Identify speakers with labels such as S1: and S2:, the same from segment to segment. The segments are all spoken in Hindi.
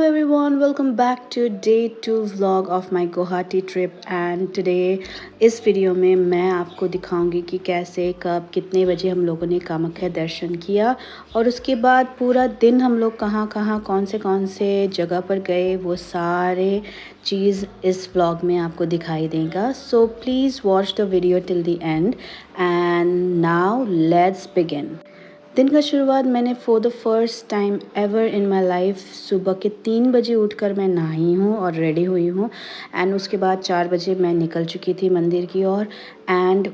S1: everyone, welcome back to day 2 vlog of my Guwahati trip and today इस वीडियो में मैं आपको दिखाऊंगी कि कैसे कब कितने बजे हम लोगों ने कामाख्या दर्शन किया और उसके बाद पूरा दिन हम लोग कहाँ कहाँ कौन से जगह पर गए वो सारे चीज़ इस व्लॉग में आपको दिखाई देगा। So please watch the video till the and and now let's begin. दिन का शुरुआत मैंने for the first time ever in my life सुबह के 3 बजे उठकर मैं नहाई हूँ और रेडी हुई हूँ एंड उसके बाद 4 बजे मैं निकल चुकी थी मंदिर की ओर एंड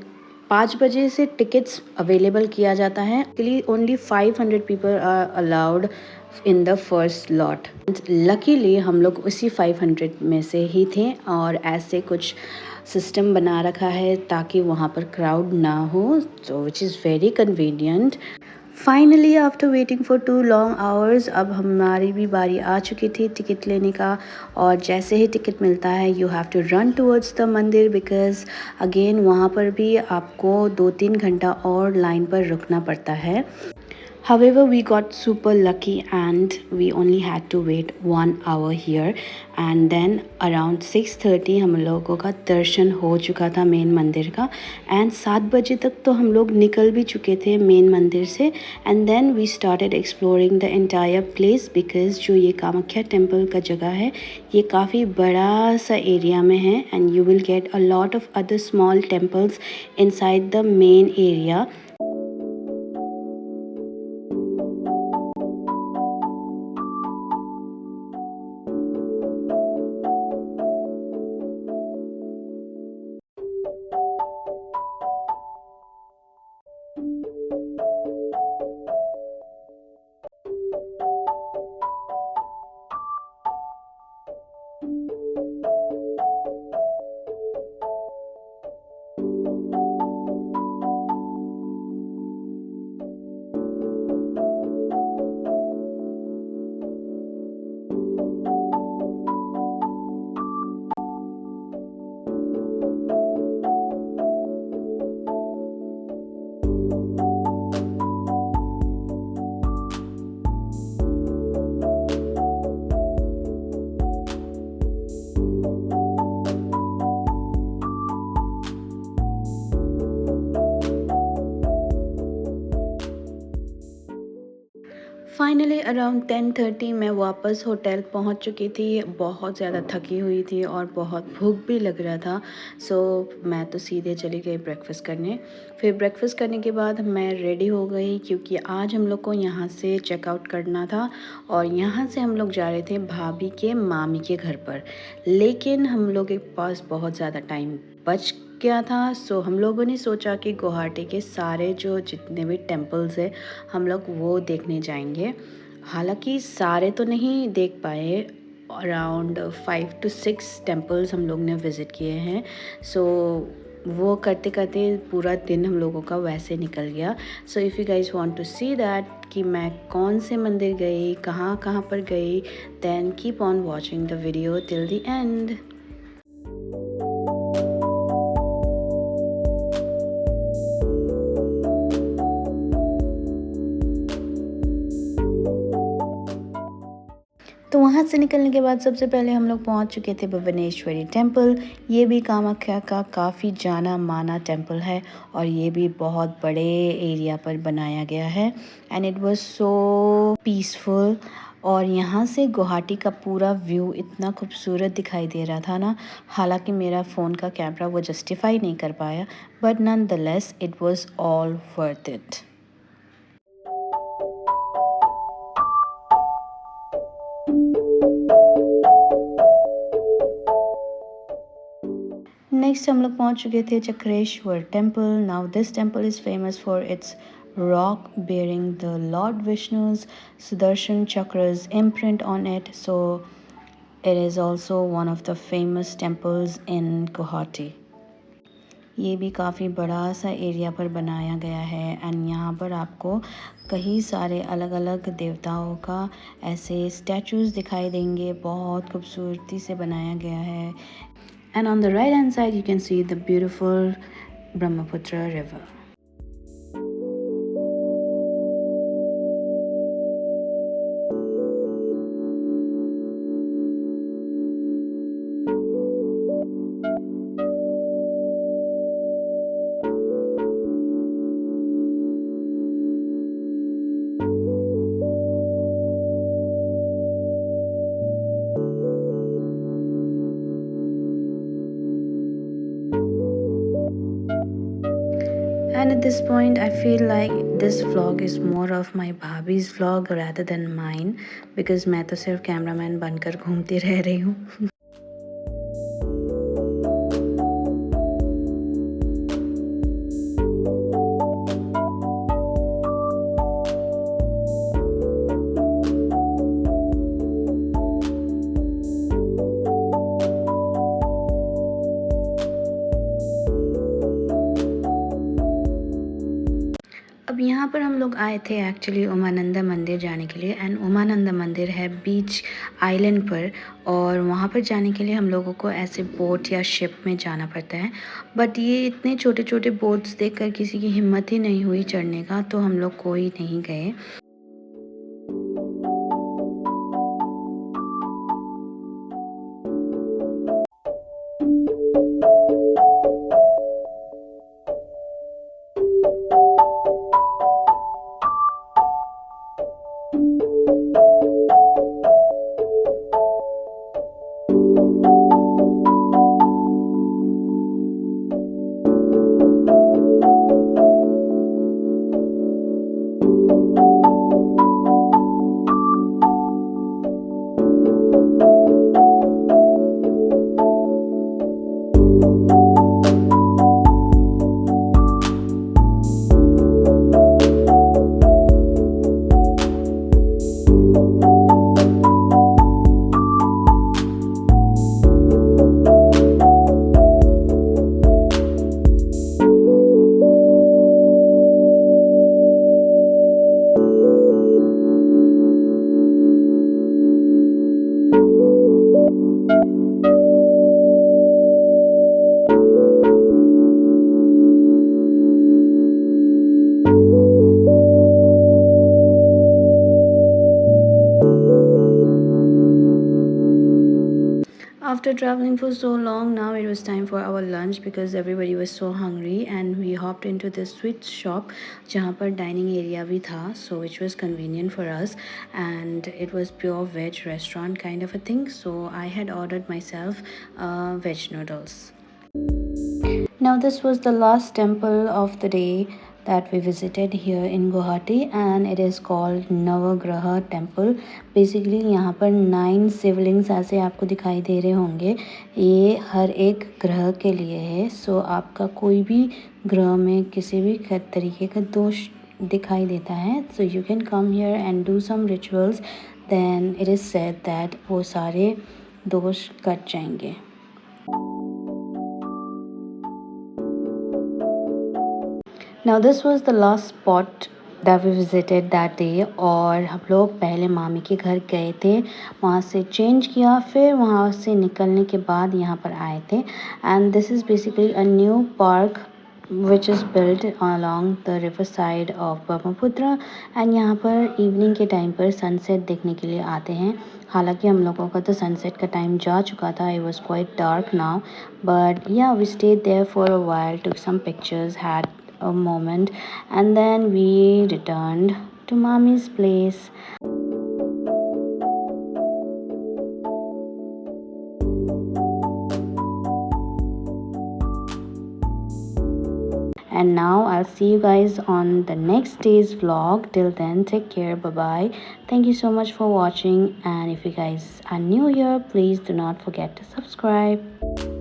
S1: 5 बजे से टिकट्स अवेलेबल किया जाता है। Only 500 people are allowed in the first lot. Luckily हम लोग उसी 500 में से ही थे और ऐसे कुछ सिस्टम बना रखा है ताकि वहाँ पर क्राउड ना हो, so which is very convenient. Finally after waiting for 2 long hours अब हमारी भी बारी आ चुकी थी टिकट लेने का और जैसे ही टिकट मिलता है you have to run towards the mandir because again वहाँ पर भी आपको 2-3 घंटा और लाइन पर रुकना पड़ता है। However, we got super lucky and we only had to wait 1 hour here and then around 6:30 हम लोगों का दर्शन हो चुका था मेन मंदिर का एंड 7 बजे तक तो हम लोग निकल भी चुके थे मेन मंदिर से and then we started exploring the entire place because जो ये कामाख्या टेम्पल का जगह है ये काफ़ी बड़ा सा एरिया में है and you will get a lot of other small temples inside the main area. Finally around 10:30 मैं वापस होटल पहुंच चुकी थी। बहुत ज़्यादा थकी हुई थी और बहुत भूख भी लग रहा था, सो मैं तो सीधे चली गई ब्रेकफास्ट करने। फिर ब्रेकफास्ट करने के बाद मैं रेडी हो गई क्योंकि आज हम लोग को यहाँ से चेकआउट करना था और यहाँ से हम लोग जा रहे थे भाभी के मामी के घर पर, लेकिन हम लोग के पास बहुत ज़्यादा टाइम बच गया था। सो हम लोगों ने सोचा कि गुवाहाटी के सारे जो जितने भी टेम्पल्स हैं हम लोग वो देखने जाएंगे। हालांकि सारे तो नहीं देख पाए, अराउंड 5 to 6 टेम्पल्स हम लोग ने विज़िट किए हैं। सो वो करते करते पूरा दिन हम लोगों का वैसे निकल गया। So if you guys want to see that कि मैं कौन से मंदिर गई, कहाँ कहाँ पर गई, then keep on watching the video till the end. तो वहाँ से निकलने के बाद सबसे पहले हम लोग पहुँच चुके थे भुवनेश्वरी टेम्पल। ये भी कामाख्या का काफ़ी जाना माना टेम्पल है और ये भी बहुत बड़े एरिया पर बनाया गया है and it was so peaceful. और यहाँ से गुवाहाटी का पूरा व्यू इतना खूबसूरत दिखाई दे रहा था ना, हालांकि मेरा फ़ोन का कैमरा वो जस्टिफाई नहीं कर पाया, but known the less it was all worth it. Next हम लोग पहुंच चुके थे Chakreshwar temple. Now this temple is famous for its rock bearing the Lord Vishnu's Sudarshan Chakra's imprint on it. So it is also one of the famous temples in Guwahati. ये भी काफ़ी बड़ा सा एरिया पर बनाया गया है एंड यहाँ पर आपको कई सारे अलग अलग देवताओं का ऐसे स्टैचूज़ दिखाई देंगे। बहुत खूबसूरती से बनाया गया है and on the right hand side you can see the beautiful Brahmaputra river. at this point I feel like this vlog is more of my भाभी's vlog rather than mine because मैं तो सिर्फ कैमरामैन बनकर घूमती रह रही हूँ। अब यहाँ पर हम लोग आए थे एक्चुअली उमानंदा मंदिर जाने के लिए एंड उमानंदा मंदिर है बीच आइलैंड पर और वहाँ पर जाने के लिए हम लोगों को ऐसे बोट या शिप में जाना पड़ता है। बट ये इतने छोटे छोटे बोट्स देखकर किसी की हिम्मत ही नहीं हुई चढ़ने का, तो हम लोग कोई नहीं गए। After traveling for so long, now it was time for our lunch because everybody was so hungry and we hopped into this sweet shop जहाँ पर dining area भी था, so which was convenient for us and it was pure veg restaurant kind of a thing. So I had ordered myself veg noodles. Now this was the last temple of the day that we visited here in Guwahati and it is called Navagraha temple. Basically यहाँ पर 9 शिवलिंग्स ऐसे आपको दिखाई दे रहे होंगे, ये हर एक ग्रह के लिए है। सो आपका कोई भी ग्रह में किसी भी तरीके का दोष दिखाई देता है, so you can come here and do some rituals, then it is said that वो सारे दोष कट जाएंगे। Now this was the last spot that we visited that day और हम लोग पहले मामी के घर गए थे, वहाँ से चेंज किया, फिर वहाँ से निकलने के बाद यहाँ पर आए थे and this is basically a new park which is built along the river side of Brahmaputra and यहाँ पर इवनिंग के टाइम पर सनसेट देखने के लिए आते हैं। हालांकि हम लोगों का तो सनसेट का टाइम जा चुका था, it was quite dark now, but yeah, we stayed there for a while, took some pictures, had a moment and then we returned to mommy's place. And now I'll see you guys on the next day's vlog. Till then, take care, bye bye. Thank you so much for watching, and if you guys are new here, please do not forget to subscribe.